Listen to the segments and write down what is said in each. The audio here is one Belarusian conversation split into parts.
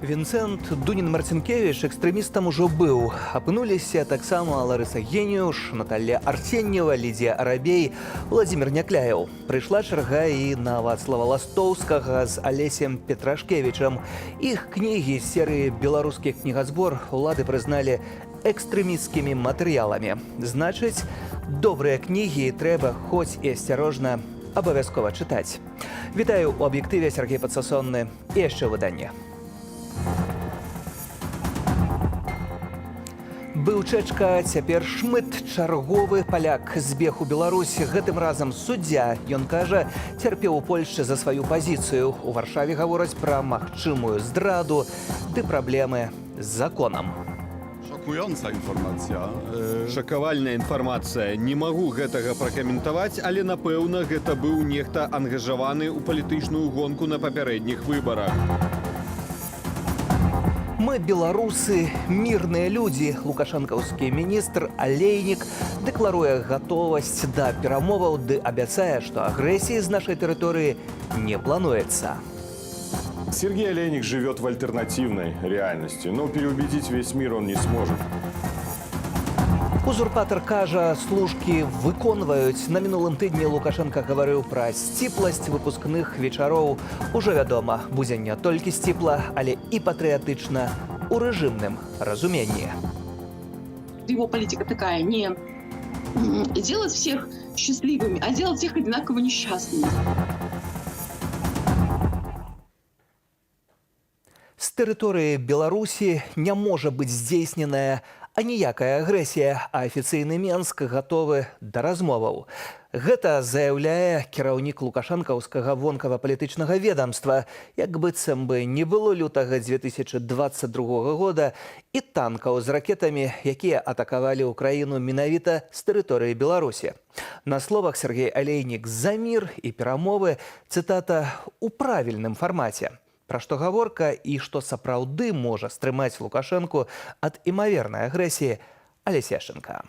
Вінцэнт Дунін-Марцінкевіч экстрэмістам ужо быў. Апынуліся таксама Ларыса Геніуш, Наталья Арсеньева, Лідія Арабей, Владзімір Някляеў. Прыйшла чарга і на Вацлава Ластоўскага з Алесем Петрашкевічам. Іх кнігі з серыі «Беларускі кнігазбор» улады прызналі экстрэмісцкімі матэрыяламі. Значыць, добрыя кнігі трэба, хоць і асцярожна, абавязкова чытаць. Вітаю у аб'ектыве, Сергей Падсасонны. І яшчэ выданне. Быўчэчка, цяпер Шмыт, чарговы паляк збег у Беларусь. Гэтым разам суддзя, ён кажа, цярпеў у Польшчы за сваю пазіцыю. У Варшаве гавораць пра магчымую здраду ды праблемы з законам. Шокуjąca інфармацыя. Шакавальная інфармацыя. Не магу гэтага пракаментаваць, але, напэўна, гэта быў нехта ангажаваны ў палітычную гонку на папярэдніх выбарах. Мы беларусы, мірныя людзі. Лукашэнкаўскі міністр Алейнік дэкларуе гатовасць да перамоваў ды абяцае, што агрэсіі з нашай тэрыторыі не плануецца. Сергей Алейник живет в альтернативной реальности, но переубедить весь мир он не сможет. Узурпатар кажа, служкі выконваюць. На мінулым тыдні Лукашенко гаварыў пра сціпласць выпускных вечароў. Ужо вядома, будзе не толькі сціпла, але і патрыятычна у рэжымным разуменні. Его политика такая: не делать всех счастливыми, а делать всех одинаково несчастными. З тэрыторыі Беларусі не можа быць здзейсненая аніякая агрэсія, а афіцыйны Менск гатовы да размоваў. Гэта заяўляе кіраўнік лукашэнкаўскага вонкава-палітычнага ведамства. Як быццам бы не было лютага 2022 года і танкаў з ракетамі, якія атакавалі ўкраіну менавіта з тэрыторыі Беларусі. На словах Сергей Алейнік за мір і перамовы, цытата, у правільным фармаце. Пра што гаворка і што сапраўды можа стрымаць Лукашэнку ад імавернай агрэсіі, Олесь Яшченко.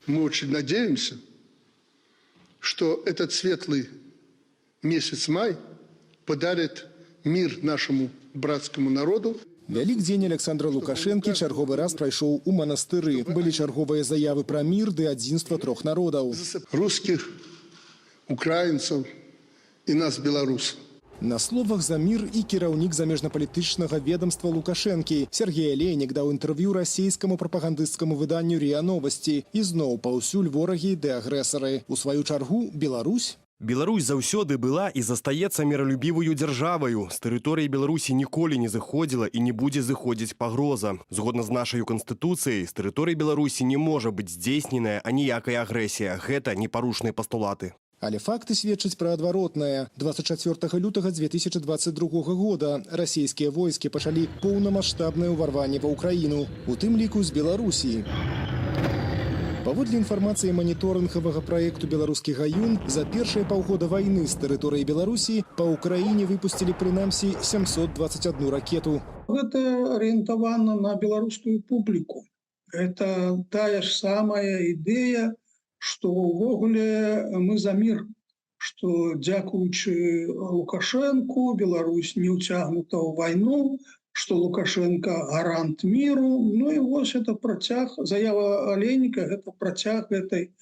Мы очень надеемся, что этот светлый месяц май подарит мир нашему братскому народу. Вялікдзень Александра Лукашэнкі чарговы раз прайшоў у манастыры. Былі чарговыя заявы пра мір ды адзінства трох народаў. Русских, украинцев и нас, белорусов. На словах за мір і кіраўнік замежнапалітычнага ведамства Лукашэнкі. Сергей Алейнік даў інтэрв'ю расійскаму прапагандысцкаму выданню РИА Новости. І зноў паўсюль ворагі ды агрэсары. У сваю чаргу Беларусь. Беларусь заўсёды была і застаецца міралюбівую дзяржаваю. З тэрыторыі Беларусі ніколі не зыходзіла і не будзе зыходзіць пагроза. Згодна з нашай канстытуцыяй, з тэрыторыі Беларусі не можа быць здзейсненая аніякая агрэсія. Гэта непарушныя пастулаты. Але факты сведчаць пра адваротнае. 24 лютага 2022 года расійскія войскі пачалі поўнамаштабнае ўварванне ва ўкраіну, у тым ліку з Беларусі. Паводле інфармацыі маніторынгавага праекту «Беларускі гаюн», за першыя паўгода вайны з тэрыторыі Беларусі па ўкраіне выпусцілі прынамсі 721 ракету. Гэта арыентавана на беларускую публіку. Это тая ж самая ідэя, што ўвогуле мы за мір, што дзякуючы Лукашэнку Беларусь не ўцягнута ў вайну, што Лукашенко гарант міру. Ну і вось это працяг, заява Алейніка, гэта працяг этой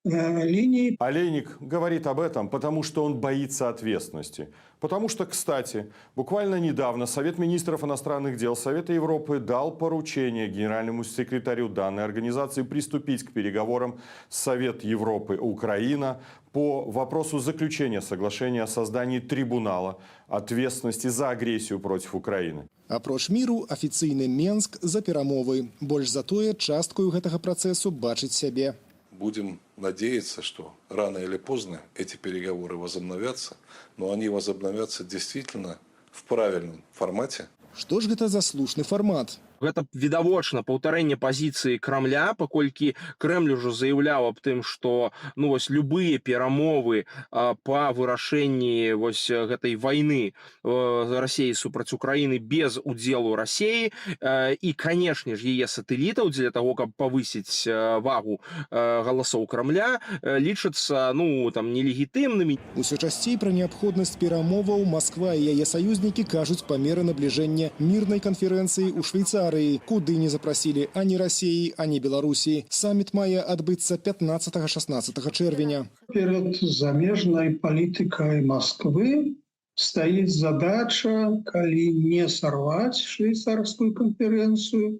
линии. Алейник говорит об этом, потому что он боится ответственности. Потому что, кстати, буквально недавно Совет министров иностранных дел Совета Европы дал поручение генеральному секретарю данной организации приступить к переговорам с Совет Европы Украина по вопросу заключения соглашения о создании трибунала ответственности за агрессию против Украины. Апроч міру, афіцыйны Менск за перамовы. Больш за тое, часткаю гэтага працэсу бачыць сябе. Будем надеяться, что рано или поздно эти переговоры возобновятся, но они возобновятся действительно в правильном формате. Што ж гэта за слушны фармат? Гэта відавочна паўтарэнне пазіцыі Крамля, паколькі Крэмль ужо заяўляў аб тым, што любыя перамовы па вырашэнні гэтай вайны Расіі супраць Украіны без удзелу Расіі і, канешне ж, яе сатэлітаў для таго, каб павысіць вагу галасоў Крамля, лічацца нелегітымнымі. Усё часцей пра неабходнасць перамоваў Масква і яе саюзнікі кажуць па меры набліжэння мірнай канферэнцыі ў Швейцарыі, куды не запрасілі ані Расіі, ані Беларусі. Саміт мае адбыцца 15-16 чэрвеня. Перед замежной политикой Москвы стоит задача, калі не сорвать швейцарскую конференцию,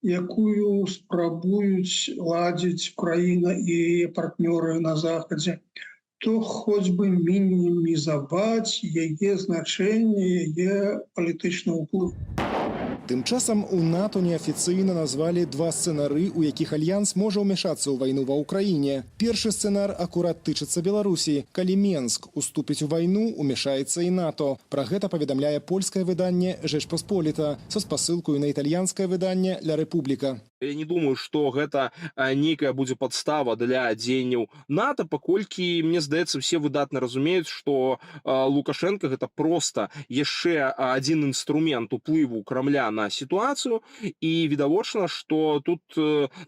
якую спрабуюць ладзіць Украина и партнеры на Заходе, то хоть бы минимизовать яе значение, яе палітычны ўплыў. Тым часам у НАТО неафіцыйна назвалі два сцэнары, у якіх альянс можа ўмяшацца ў вайну ва ўкраіне. Першы сцэнар акурат тычыцца Беларусі. Калі Менск уступіць у вайну, умяшаецца і НАТО. Пра гэта паведамляе польскае выданне «Жэчпасполіта» са спасылкаю на італьянскае выданне «Ля Рэпубліка». Я не думаю, што гэта нейкая будзе падстава для дзеянняў НАТО, паколькі, мне здаецца, все выдатна разумеюць, што Лукашенко гэта проста яшчэ адзін інструмент уплыву Крамля на сітуацыю, і відавочна, што тут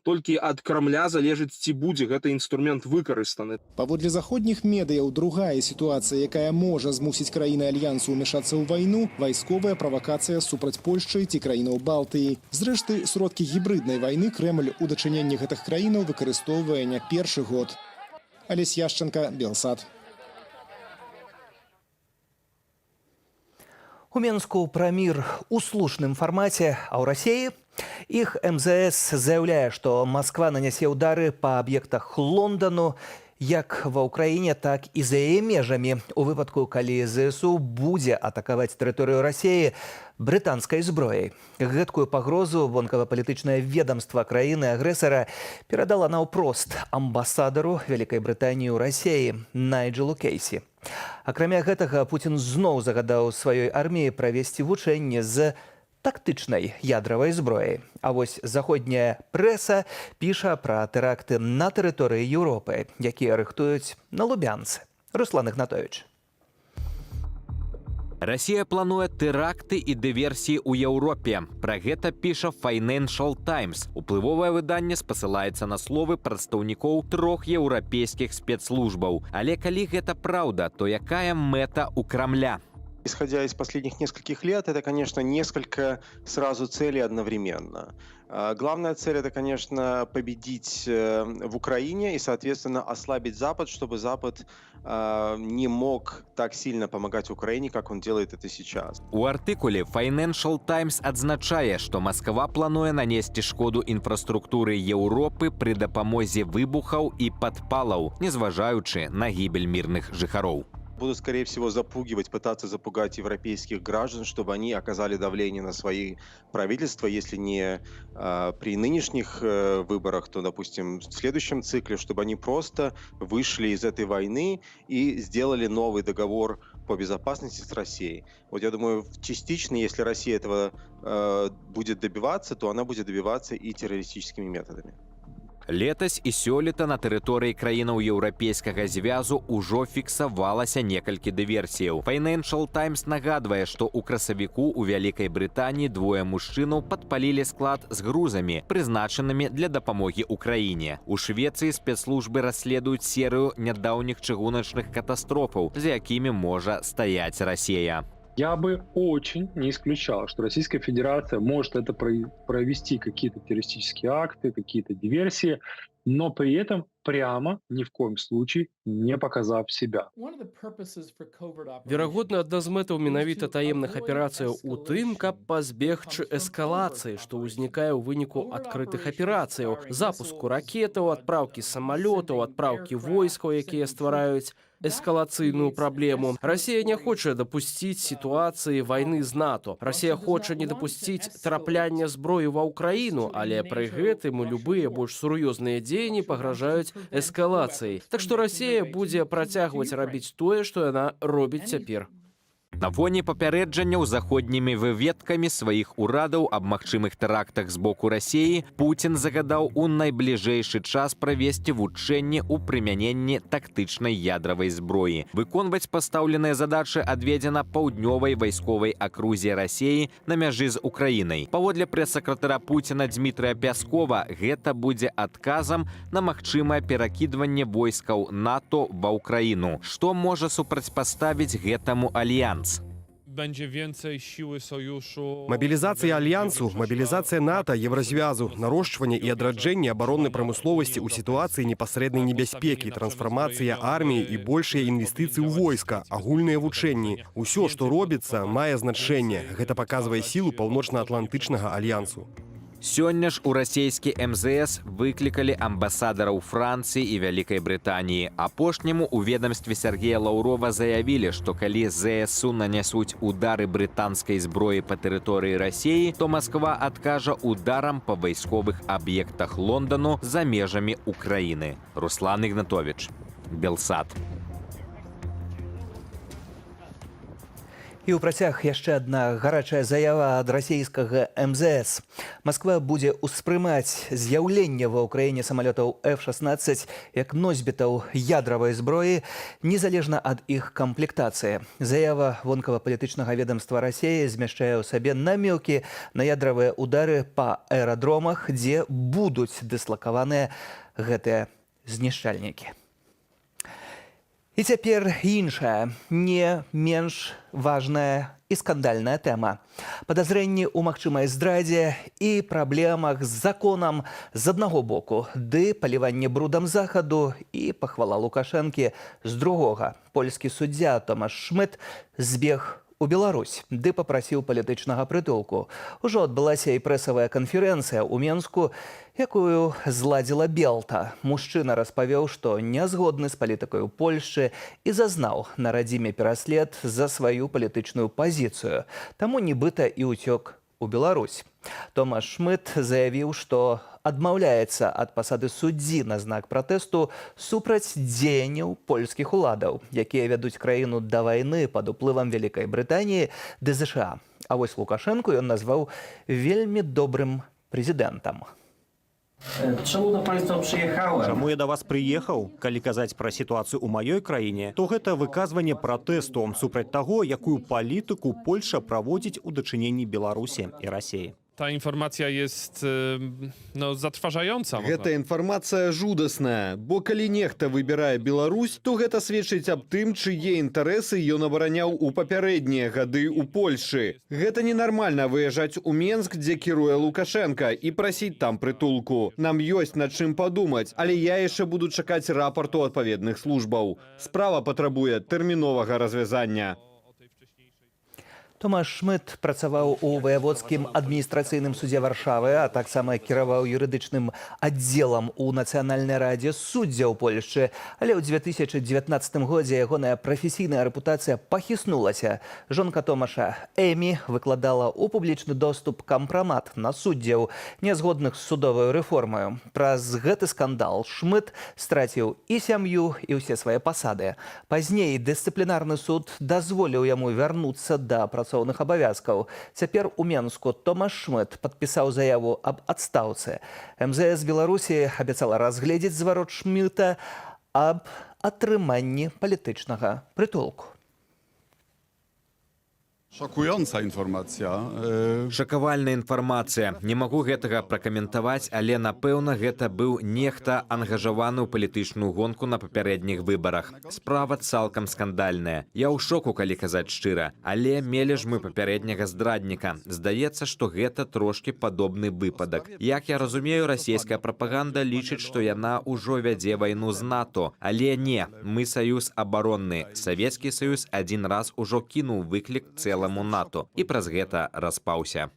толькі ад Крамля залежыць, ці будзе гэты інструмент выкарыстаны. Паводле заходніх медыяў, другая сітуацыя, якая можа змусіць краіны альянсу ўмяшацца ў вайну, вайсковая правакацыя супраць Польшчы ці краінаў Балтыі. Зрэшты, сродкі гібрыднай вайны Кремль у дачыненні гэтых краінаў выкарыстоўвае не першы год. Алесь Яшченко, Белсад. У Менску пра мір у слушным фармаце, а ў Расіі іх МЗС заяўляе, што Масква нанясе ўдары па аб'ектах Лондану як ва ўкраіне, так і за яе межамі у выпадку, калі ЗСУ будзе атакаваць тэрыторыю Расіі брытанскай зброяй. Гэткую пагрозу вонкава-палітычнае ведамства краіны-агрэсара перадала наўпрост амбасадару Вялікай Брытаніі ў Расіі Найджелу Кейсі. Акрамя гэтага, Пуцін зноў загадаў сваёй арміі правесці вучэнне з тактычнай ядравай зброяй. А вось заходняя прэса піша пра тэракты на тэрыторыі Еўропы, якія рыхтуюць на Лубянцы. Руслан Ігнатовіч. Расія плануе тэракты і дыверсіі ў Еўропе. Пра гэта піша Financial Times. Уплывовае выданне спасылаецца на словы прадстаўнікоў 3 еўрапейскіх спецслужбаў. Але калі гэта праўда, то якая мэта у Крамля? Исходя из последних нескольких лет, это, конечно, несколько сразу целей одновременно. Главная цель – это, конечно, победить в Украине и, соответственно, ослабить Запад, чтобы Запад не мог так сильно помогать Украине, как он делает это сейчас. У артыкуле Financial Times адзначае, што Масква плануе нанесці шкоду інфраструктуры Еўропы пры дапамозе выбухаў і падпалаў, незважаючы на гібель мірных жыхароў. Будут, скорее всего, пытаться запугать европейских граждан, чтобы они оказали давление на свои правительства, если не при нынешних выборах, то, допустим, в следующем цикле, чтобы они просто вышли из этой войны и сделали новый договор по безопасности с Россией. Вот я думаю, частично, если Россия этого будет добиваться, то она будет добиваться и террористическими методами. Летась і сёлета на тэрыторыі краінаў Еўрапейскага звязу ўжо фіксавалася некалькі дыверсіяў. Financial Times нагадвае, што ў красавіку ў Вялікай Брытаніі двое мужчынаў падпалілі склад з грузамі, прызначанымі для дапамогі Украіне. У Швецыі спецслужбы расследуюць серыю нядаўніх чыгуначных катастрофаў, за якімі можа стаяць Расія. Я бы очень не исключал, что Российская Федерация может это провести какие-то террористические акты, какие-то диверсии, но при этом прямо ни в коем случае не показав себя. Верагодна, адна з мэтаў менавіта таемных аперацыяў у тым, каб пазбегчы эскалацыі, што ўзнікае ў выніку адкрытых аперацыяў, запуску ракетаў, адпраўкі самалётаў, адпраўкі войскаў, якія ствараюць эскалацыйную праблему. Расія не хоча дапусціць сітуацыі вайны з НАТО. Расія хоча не дапусціць трапляння зброі ва ўкраіну, але пры гэтым любыя больш сур'ёзныя дзеянні пагражаюць эскалацыяй. Так што Расія будзе працягваць рабіць тое, што яна робіць цяпер. На фоне папярэджанняў заходнімі выведкамі сваіх урадаў аб магчымых тэрактах з боку Расіі, Пуцін загадаў у найбліжэйшы час правесці вучэнні ў прымяненні тактычнай ядравай зброі. Выконваць пастаўленыя задачы адведзена паўднёвай вайсковай акрузе Расіі на мяжы з Украінай. Паводле прэс-сакратара Пуціна Дмітрыя Пяскова, гэта будзе адказам на магчымае перакідванне войскаў НАТО ва Ўкраіну. Што можа супрацьпаставіць гэтаму альянс? Мобілізацыя альянсу, мобілізацыя НАТО, Евразвязу, нарошчванне і адраджэнне абароннай прамысловасці ў сітуацыі непасрэднай небяспекі, трансфармацыя арміі і большыя інвестыцыі ў войска, агульныя вучэнні. Усё, што робіцца, мае значэнне. Гэта паказвае сілу паўночна-атлантычнага альянсу. Сёння ж у расійскі МЗС выклікалі амбасадараў Францыі і Вялікай Брытаніі. Апошняму у ведамстве Сергея Лаўрова заявілі, што калі ЗСУ нанясуць удары брытанскай зброі па тэрыторыі Расіі, то Масква адкажа ударам па вайсковых аб'ектах Лондану за межамі Украіны. Руслан Ігнатовіч, Белсат. І ў працяг яшчэ адна гарачая заява ад расійскага МЗС. Масква будзе ўспрымаць з'яўленне ва ўкраіне самалётаў F-16 як носьбітаў ядравай зброі, незалежна ад іх камплектацыі. Заява вонкава-палітычнага ведамства Расіі змяшчае ў сабе намёкі на ядравыя ўдары па аэрадромах, дзе будуць дыслакаваныя гэтыя знішчальнікі. І цяпер іншая, не менш важная і скандальная тэма. Падазрэнні ў магчымай здрадзе і праблемах з законам з аднаго боку, ды паліванне брудам захаду і пахвала Лукашэнкі з другога. Польскі суддзя Томаш Шмыт збег у Беларусь, ды папрасіў палітычнага прытулку. Ужо адбылася і прэсавая канферэнцыя ў Менску, якую зладзіла Белта. Мужчына распавёў, што не згодны з палітыкаю Польшчы і зазнаў на радзіме пераслед за сваю палітычную пазіцыю. Таму нібыта і ўцёк у Беларусь. Томаш Шмыт заявіў, што адмаўляецца ад пасады суддзі на знак пратэсту супраць дзеянняў польскіх уладаў, якія вядуць краіну да вайны пад уплывам Вялікай Брытаніі ды ЗША. А вось Лукашэнку ён назваў вельмі добрым прэзідэнтам. Чаму я да вас прыехаў? Калі казаць пра сітуацыю ў маёй краіне, то гэта выказванне пратэсту супраць таго, якую палітыку Польша праводзіць у дачыненні Беларусі і Расіі. Ta informacja jest zatrważająca. Гэта інфармацыя жудасная, бо калі нехта выбірае Беларусь, то гэта сведчыць аб тым, чые інтарэсы ён абараняў у папярэднія гады ў Польшы. Гэта ненармальна выязджаць у Менск, дзе кіруе Лукашенка, і прасіць там прытулку. Нам ёсць над чым падумаць, але я яшчэ буду чакаць рапарту адпаведных службаў. Справа патрабуе тэрміновага развязання. Томаш Шмыт працаваў у ваяводскім адміністрацыйным судзе Варшавы, а таксама кіраваў юрыдычным аддзелам у Нацыянальнай радзе суддзяў Польшчы. Але ў 2019 годзе ягоная прафесійная рэпутацыя пахіснулася. Жонка Томаша, Эмі, выкладала ў публічны доступ кампрамат на суддзяў, нязгодных з судовай рэформаю. Праз гэты скандал Шмыт страціў і сям'ю, і ўсе свае пасады. Пазней дысцыплінарны суд дазволіў яму вярнуцца да працоўных абавязкаў. Цяпер у Менску Томаш Шмыт падпісаў заяву аб адстаўцы. МЗС Беларусі абяцала разгледзець зварот Шмыта аб атрыманні палітычнага прытулку. Шокуjąca інфармацыя. Шакавальная інфармацыя. Не магу гэтага пракаментаваць, але, напэўна, гэта быў нехта ангажаваны ў палітычную гонку на папярэдніх выбарах. Справа цалкам скандальная. Я ў шоку, калі казаць шчыра. Але мелі ж мы папярэдняга здрадніка. Здаецца, што гэта трошкі падобны выпадак. Як я разумею, расійская прапаганда лічыць, што яна ўжо вядзе вайну з НАТО. Але не, мы саюз абаронны. Савецкі саюз адзін раз ужо кінуў выклік цэлым НАТО і праз гэта распаўся.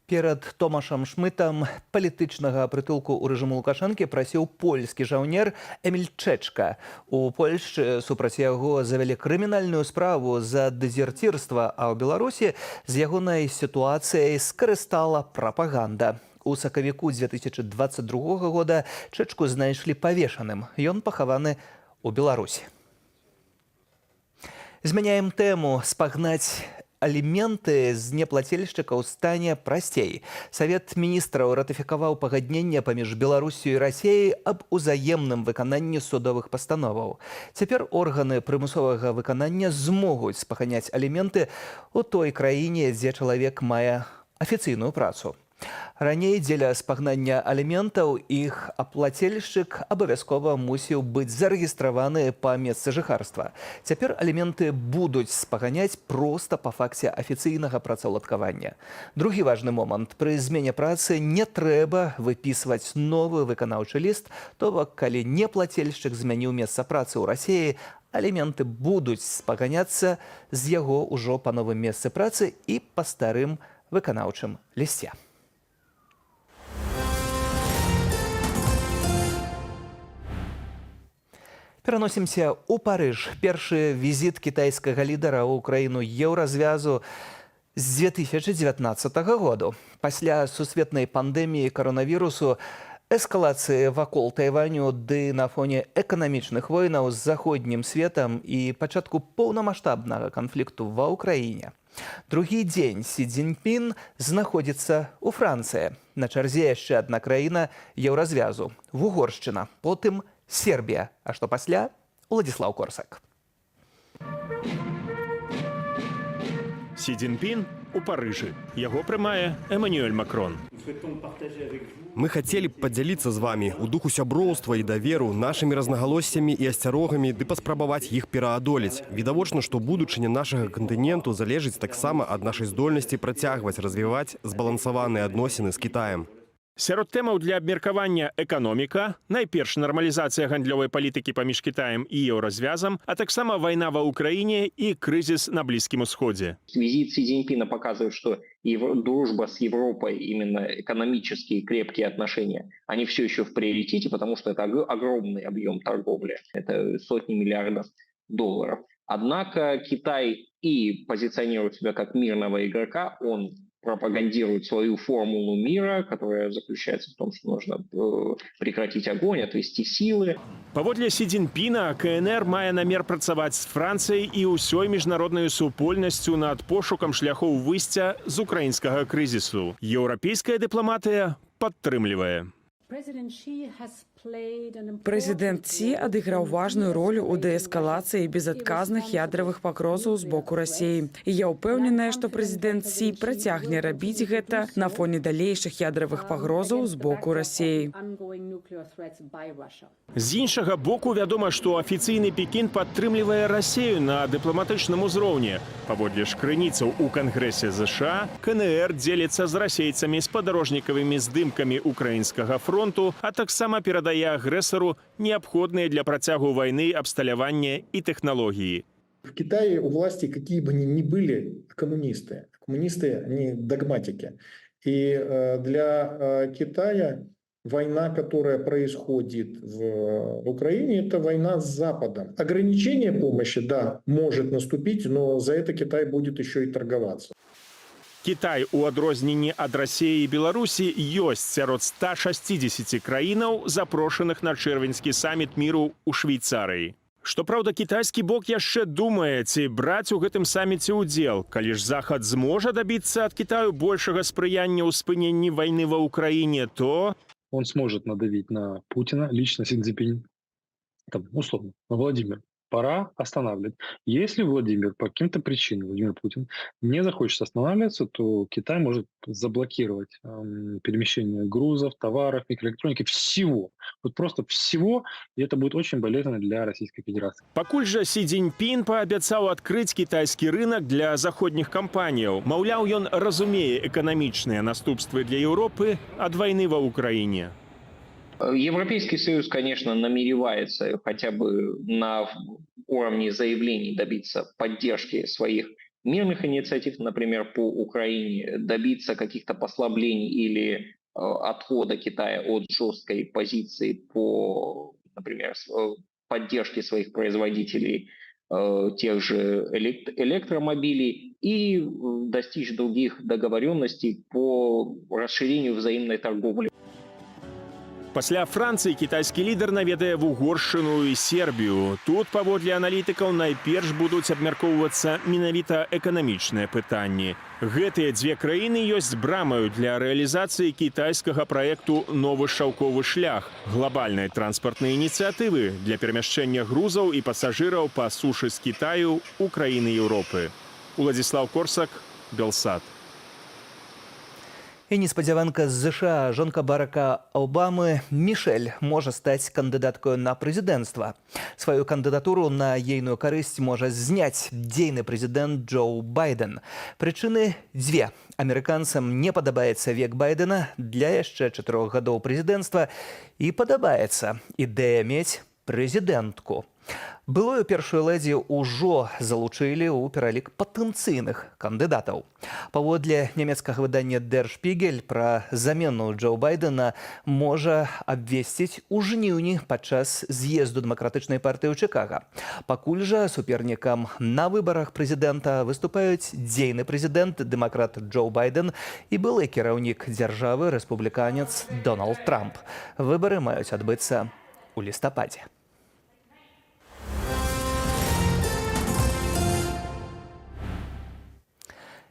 Перад Томашам Шмытам палітычнага прытулку ў рэжыму Лукашэнкі прасіў польскі жаўнер Эміль Чэчка. У Польшчы супраць яго завялі крымінальную справу за дэзерцірства, а ў Беларусі з ягонай сітуацыяй скарыстала прапаганда. У сакавіку 2022 года Чэчку знайшлі павешаным. Ён пахаваны ў Беларусі. Змяняем тэму. Спагнаць аліменты з неплательшчыкаў стане прасцей. Савет міністраў ратыфікаваў пагадненне паміж Беларусью і Расіяй аб узаемным выкананні судовых пастановаў. Цяпер органы прымусовага выканання змогуць спаганяць аліменты ў той краіне, дзе чалавек мае афіцыйную працу. Раней дзеля спагнання аліментаў іх аплацельшчык абавязкова мусіў быць зарэгістраваны па месцы жыхарства. Цяпер аліменты будуць спаганяць проста па факце афіцыйнага працаўладкавання. Другі важны момант. Пры змене працы не трэба выпісваць новы выканаўчы ліст, то бок, калі неплательшчык змяніў месца працы ў Расіі, аліменты будуць спаганяцца з яго ўжо па новым месцы працы і па старым выканаўчым лісце. Пераносімся ў Парыж. Першы візіт кітайскага лідара ў краіну еўразвязу з 2019 году. Пасля сусветнай пандэміі каронавірусу, эскалацыі вакол Тайваню ды на фоне эканамічных войнаў з заходнім светам і пачатку поўнамаштабнага канфлікту ва ўкраіне. Другі дзень Сі Цзіньпін знаходзіцца ў Францыі. На чарзе яшчэ адна краіна еўразвязу – Угоршчына, потым Сербія. А што пасля? Уладзіслаў Корсак. Сі Цзіньпін у Парыжы. Яго прымае Эммануэль Макрон. Мы хотели б падзяліцца з вами у духу сяброўства і даверу нашымі разнагалоссямі і асцярогамі ды паспрабаваць іх пераадолець. Відавочна, што будучыня нашага кантыненту залежыць таксама ад нашай здольнасці працягваць развіваць збалансаваныя адносіны з Кітаем. Сярод тэмаў для абмеркавання эканоміка, найперш нармалізацыя гандлёвай палітыкі паміж Кітаем і еўразвязам, а таксама вайна ва ўкраіне і крызіс на Близкім Усходе. Визит Си Цзиньпина показывает, что дружба с Европой, именно экономические крепкие отношения, они все еще в приоритете, потому что это огромный объем торговли, это сотни миллиардов долларов. Однако Китай и позиционирует себя как мирного игрока, он пропагандирует свою формулу мира, которая заключается в том, что нужно прекратить огонь, отвести силы. Паводле Сі Цзіньпіна, КНР мае намер працаваць з Францыяй і ўсёй міжнароднай супольнасцю над пошукам шляхоў выйсця з украінскага крызісу. Еўрапейская дыпламатыя падтрымлівае. Прэзідэнт Сі адыграў важную ролю ў дээскалацыі безадказных ядравых пагрозаў з боку Расіі. І я ўпэўненая, што прэзідэнт Сі працягне рабіць гэта на фоне далейшых ядравых пагрозаў з боку Расіі. З іншага боку, вядома, што афіцыйны Пекін падтрымлівае Расію на дыпламатычным узроўні. Паводле ж крыніцаў у Кангрэсе ЗША, КНР дзеліцца з расейцамі спадарожнікавымі здымкамі украінскага фронту, а таксама перадае агрэсару необходные для протягу войны абсталявання и технологии. В Китае у власти какие бы ни были коммунисты. Коммунисты, они догматики. И для Китая война, которая происходит в Украине, это война с Западом. Ограничение помощи, да, может наступить, но за это Китай будет еще и торговаться. Китай, у адрозненні ад Расіі і Беларусі, ёсць сярод 160 краінаў, запрошаных на чэрвеньскі саміт міру ў Швейцарыі. Штопраўда, кітайскі бок яшчэ думае, ці браць у гэтым саміце ўдзел, калі ж Захад зможа дабіцца ад Китаю большага спрыяння ў спыненні вайны ва ўкраіне, то... Он сможет надавить на Путина, лично Си Цзиньпин, там, условно, на Владимира. Пора останавливать. Если Владимир по каким-то причинам, Владимир Путин, не захочет останавливаться, то Китай может заблокировать перемещение грузов, товаров, микроэлектроники, всего. Вот просто всего, и это будет очень болезненно для Российской Федерации. Пакуль жа Сі Цзіньпін паабяцаў адкрыць кітайскі рынок для заходніх кампаніяў. Маўляў, ён разумее эканамічныя наступствы для Еўропы ад вайны ва ўкраіне. Европейский Союз, конечно, намеревается хотя бы на уровне заявлений добиться поддержки своих мирных инициатив, например, по Украине, добиться каких-то послаблений или отхода Китая от жесткой позиции по, например, поддержке своих производителей тех же электромобилей и достичь других договоренностей по расширению взаимной торговли. Пасля Францыі кітайскі лідар наведае Вугоршчыну і Сербію. Тут, паводле аналітыкаў, найперш будуць абмяркоўвацца менавіта эканамічныя пытанні. Гэтыя дзве краіны ёсць брамаю для рэалізацыі кітайскага праекту «Новы шаўковы шлях» – глобальнай транспартнай ініцыятывы для перамяшчэння грузаў і пасажыраў па сушы з Кітаю ў краіны Еўропы. Уладзіслаў Корсак, Белсат. І неспадзяванка з ЗША. Жонка Барака Обамы Мішель можа стаць кандыдаткаю на прэзідэнцтва. Сваю кандыдатуру на ейную карысць можа зняць дзейны прэзідэнт Джо Байден. Прычыны дзве. Амерыканцам не падабаецца век Байдена для яшчэ 4 гадоў прэзідэнцтва і падабаецца ідэя мець прэзідэнтку. Былую першую лэдзі ўжо залучылі ў пералік патэнцыйных кандыдатаў. Паводле нямецкага выдання Der Spiegel пра замену Джо Байдена можа абвесціць у жніўні падчас з'езду дэмакратычнай партыі ў Чыкага. Пакуль жа супернікам на выбарах прэзідэнта выступаюць дзейны прэзідэнт дэмакрат Джо Байден і былы кіраўнік дзяржавы рэспубліканец Дональд Трамп. Выбары маюць адбыцца ў лістападзе.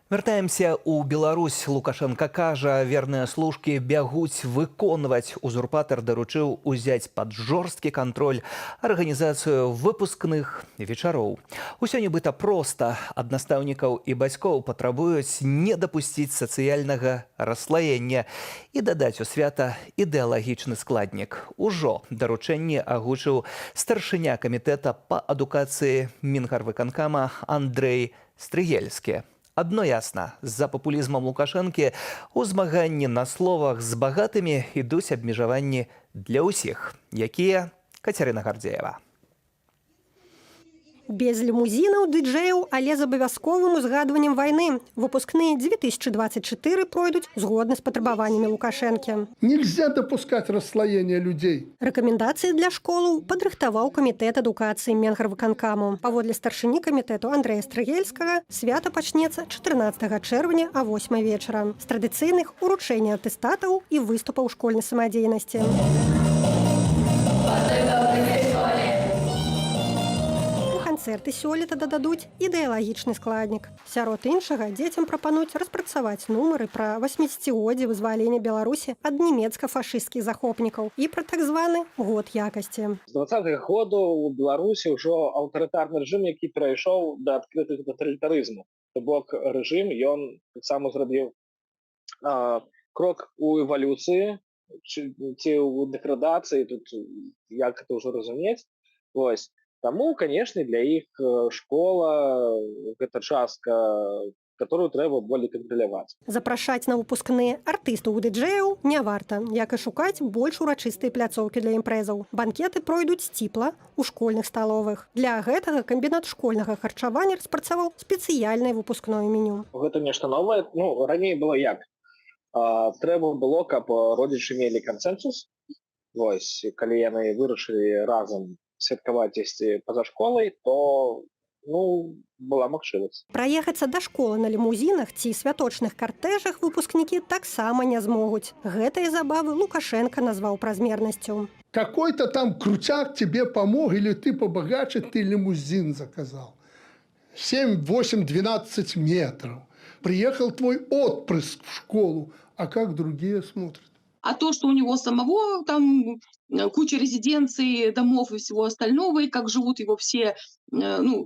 Вяртаемся ў Беларусь. Лукашенко кажа, верныя служкі бягуць выконваць. Узурпатар даручыў узяць пад жорсткі кантроль арганізацыю выпускных вечароў. Усё нібыта проста. Ад настаўнікаў і бацькоў патрабуюць не дапусціць сацыяльнага расслаення і дадаць у свята ідэалагічны складнік. Ужо даручэнне агучыў старшыня камітэта па адукацыі Мінгарвыканкама Андрэй Стрыгельскі. Адно ясна, з-за папулізмам Лукашэнкі ў змаганні на словах з багатымі ідуць абмежаванні для ўсіх. Якія? Кацярына Гардзеева. Без лімузінаў, дыджэяў, але з абавязковым узгадваннем вайны. Выпускныя 2024 пройдуць згодна з патрабаваннямі Лукашэнкі. Нельзя допускать расслоения людей. Рэкамендацыі для школаў падрыхтаваў камітэт адукацыі Менгарвыканкаму. Паводле старшыні камітэту Андрэя Стрыгельскага, свята пачнецца 14 чэрвеня а 8 вечара. З традыцыйных уручэння атэстатаў і выступаў школьнай самадзейнасці. Канцэрты сёлета дададуць ідэалагічны складнік. Сярод іншага, дзецям прапануюць распрацаваць нумары пра 80годдзе вызвалення Беларусі ад нямецка-фашысцкіх захопнікаў і пра так званы год якасці. З 20-х годаў у Беларусі ўжо аўтарытарны рэжым, які перайшоў да адкрытых таталітарызму. То бок рэжым, ён таксама зрабіў крок у эвалюцыі ці ў дэградацыі, тут як это ўжо разумець. Вось. Таму, канешне, для іх школа – гэта частка, которую трэба болей кантраляваць. Запрашаць на выпускныя артыстаў дыджэяў не варта, як і шукаць больш урачыстыя пляцоўкі для імпрэзаў. Банкеты пройдуць сціпла ў школьных сталовых. Для гэтага камбінат школьнага харчавання распрацаваў спецыяльнае выпускное меню. Гэта нешта новае. Раней было як? Трэба было, каб родзічы мелі кансэнсус. Вось, калі яны вырашылі разам святкаваць дзесьці па-за школай, то была магчымасць. Праехацца да школы на лімузінах ці святочных картэжах выпускнікі таксама не змогуць. Гэтыя забавы Лукашенко назваў празмернасцю. Какой-то там крутяк тебе помог, или ты побогаче, ты лимузин заказал. 7, 8, 12 метров. Приехал твой отпрыск в школу, а как другие смотрят? А то, что у него самого там куча резиденций, домов и всего остального, и как живут его все,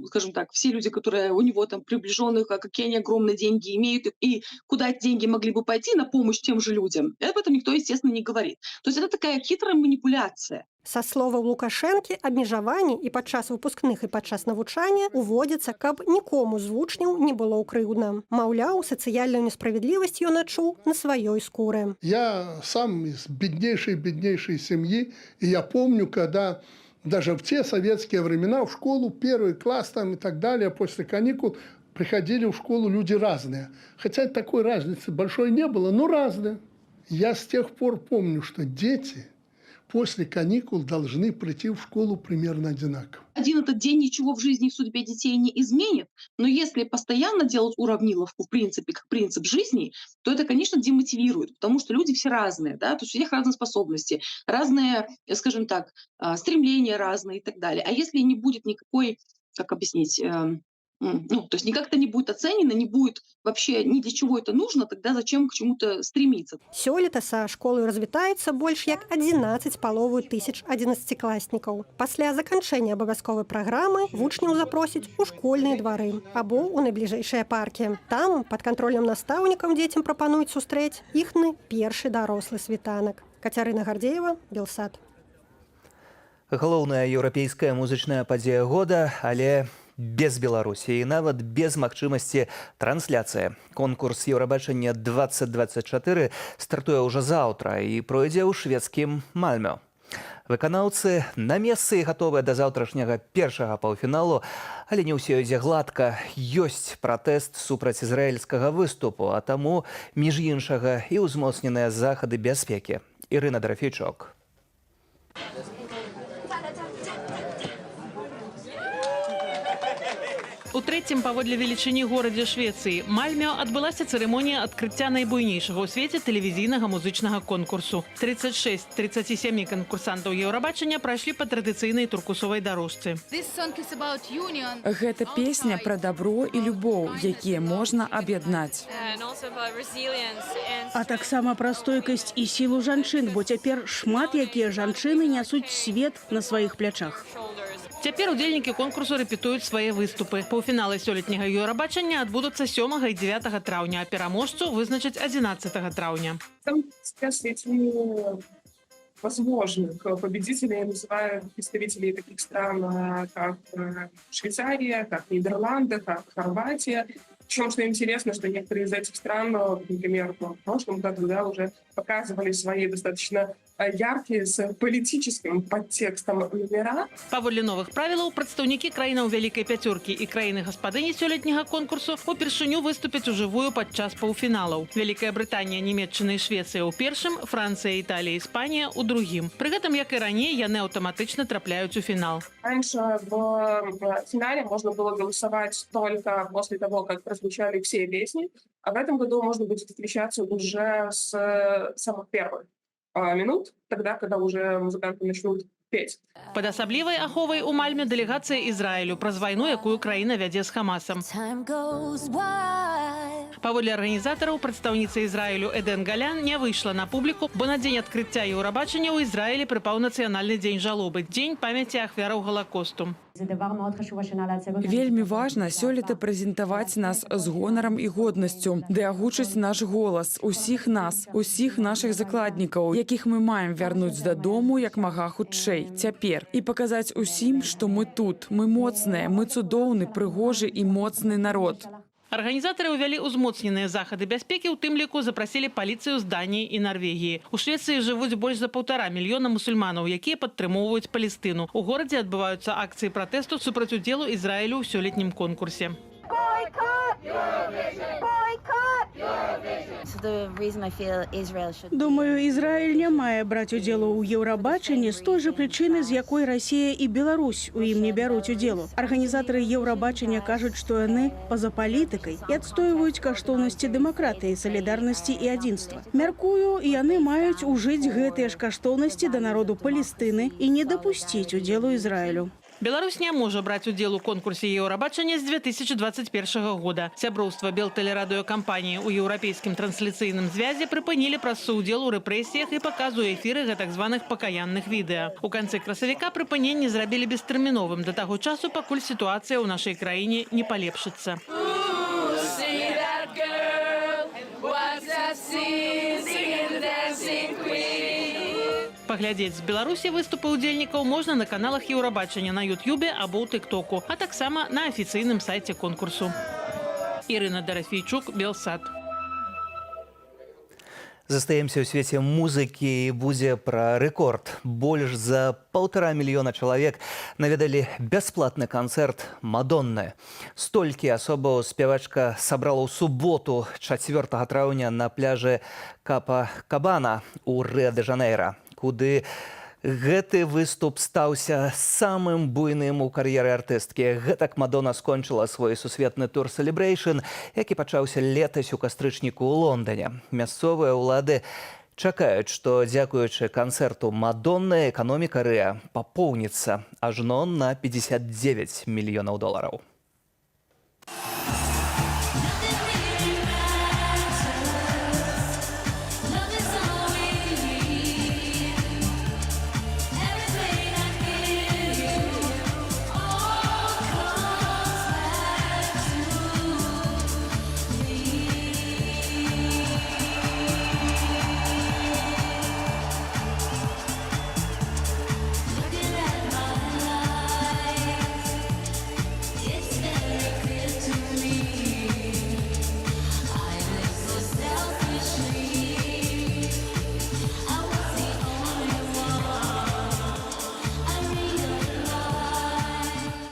скажем так, все люди, которые у него там приближенных, а какие они огромные деньги имеют, и куда эти деньги могли бы пойти на помощь тем же людям. Об этом никто, естественно, не говорит. То есть это такая хитрая манипуляция. Са словаў Лукашэнкі, абмежаванні і падчас выпускных і падчас навучання уводзяцца, каб нікому з вучняў не было крыўдна. Маўляў, сацыяльную несправедливость ён адчуў на сваёй скуры. Я сам из беднейшей семьи, и я помню, когда даже в те советские времена в школу, первый класс там и так далее, после каникул, приходили в школу люди разные. Хотя такой разницы большой не было, но разные. Я с тех пор помню, что дети после каникул должны прийти в школу примерно одинаково. Один этот день ничего в жизни и в судьбе детей не изменит, но если постоянно делать уравниловку, в принципе, как принцип жизни, то это, конечно, демотивирует, потому что люди все разные, да, то есть у всех разные способности, разные, скажем так, стремления разные и так далее. А если не будет никакой, как объяснить, ну, то есть никак это не будет оценено, не будет вообще ни для чего это нужно, тогда зачем к чему-то стремиться? Сёлета са школою развітаецца больш як 11,5 тысяч 11-класнікаў. Пасля заканчэння абавязковай праграмы вучняў запросяць у школьныя двары або ў найбліжэйшыя паркі. Там пад кантролем настаўнікам дзецям прапануюць сустрэць іхны першы дарослы світанак. Кацярына Гардзеева, Белсат. Галоўная еўрапейская музычная падзея года, але без Беларусі і нават без магчымасці трансляцыі. Конкурс Еўрабачання 2024 стартуе ўжо заўтра і пройдзе ў шведскім Мальмё. Выканаўцы на месцы гатовыя да заўтрашняга першага паўфіналу, але не ўсё ідзе гладка. Ёсць пратэст супраць ізраільскага выступу, а таму, між іншага, і ўзмоцненыя захады бяспекі. Ірына Драфейчук. У трэцім паводле велічыні горадзе Швецыі Мальмё адбылася цырымонія адкрыцця найбуйнейшага ў свеце тэлевізійнага музычнага конкурсу. 36 з 37 канкурсантаў Еўрабачання прайшлі па традыцыйнай туркусовай дарожцы. Гэта песня пра дабро і любоў, якія можна аб'яднаць. А таксама пра стойкасць і сілу жанчын, бо цяпер шмат якія жанчыны нясуць свет на сваіх плячах. Цяпер удзельнікі конкурсу рэпетуюць свае выступы. Паўфіналы сёлетняга Еўрабачання адбудуцца 7 і 9 траўня, а пераможцу вызначаць 11 траўня. Там сейчас эти возможных победителей называют представителей таких стран, как Швейцария, как Нидерланды, как Хорватия. Причем, что интересно, что некоторые из этих стран, например, в прошлом году, да, уже показывали свои достаточно яркие с политическим подтекстом номера. Паводле новых правілаў, прадстаўнікі краінаў Вялікай пяцёркі і краіны-гаспадыні сёлетняга конкурсу упершыню выступяць ужывую падчас паўфіналаў. Вялікая Брытанія, Нямецчына і Швецыя ў першым, Францыя, Італія, Іспанія ў другім. Пры гэтым, як і раней, яны аўтаматычна трапляюць у фінал. Раньше в финале можно было голосовать только после того, как прозвучали все песни, а в этом году можно будет встречаться уже с самых первых минут, тогда, когда уже музыканты начнут петь. Пад асаблівай аховай у Мальме дэлегацыя Ізраілю праз вайну, якую краіна вядзе з Хамасам. Паводле арганізатараў, прадстаўніца Ізраілю Эден Галян не выйшла на публіку, бо на дзень адкрыцця Еўрабачання ў Ізраілі прыпаў нацыянальны дзень жалобы, дзень памяці ахвяраў Галакосту. Вельмі важна сёлета прэзентаваць нас з гонарам і годнасцю, ды агучыць наш голас, усіх нас, усіх нашых закладнікаў, якіх мы маем вярнуць дадому як мага хутчэй, цяпер, і паказаць усім, што мы тут, мы моцныя, мы цудоўны, прыгожы і моцны народ. Арганізатары ўвялі ўзмоцненыя захады бяспекі, у тым ліку запрасілі паліцыю з Даніі і Нарвегіі. У Швецыі жывуць больш за 1,5 мільёна мусульманаў, якія падтрымоўваюць Палестыну. У горадзе адбываюцца акцыі пратэсту супраць удзелу Ізраілю ў сёлетнім конкурсе. Думаю, Израиль не мае браць удзелу ў Еўрабачанні з той жа прычыны, з якой Расія і Беларусь у ім не бяруць удзелу. Арганізатары Еўрабачання кажуць, што яны па-за палітыкай і адстойваюць каштоўнасці дэмакратыі, салідарнасці і адзінства. Мяркую, яны маюць ужыць гэтыя ж каштоўнасці да народу Палестыны і не дапусціць удзелу Ізраілю. Беларусь не можа браць удзел у конкурсе Еўрабачання з 2021 года. Сяброўства Белтэлерадыёкампаніі ў еўрапейскім трансляцыйным звязе прыпынілі праз суўдзел у рэпрэсіях і паказу эфіры гэтак званых пакаянных відэа. У канцы красавіка прыпыненне зрабілі бестэрміновым да таго часу, пакуль сітуацыя ў нашай краіне не палепшыцца. Паглядзець з Беларусі выступы ўдзельнікаў можна на каналах Еўрабачання на Ютьюбе або ў Тык-току, а таксама на афіцыйным сайце конкурсу. Ірына Драфейчук, Белсат. Застаемся ў свеце музыкі і будзе пра рэкорд. Больш за 1,5 мільёна чалавек наведалі бясплатны канцэрт Мадонны. Столькі асобаў спявачка сабрала ў суботу 4 траўня на пляжы Капакабана ў Рыа-дэ-Жанейра, куды Гэты выступ стаўся самым буйным у кар'еры артысткі. Гэтак Мадонна скончыла свой сусветны тур «Celebration», які пачаўся летась у кастрычніку ў Лондоне. Мясцовыя ўлады чакаюць, што дзякуючы канцэрту Мадонны эканоміка Рыа папоўніцца ажно на $59 мільёнаў.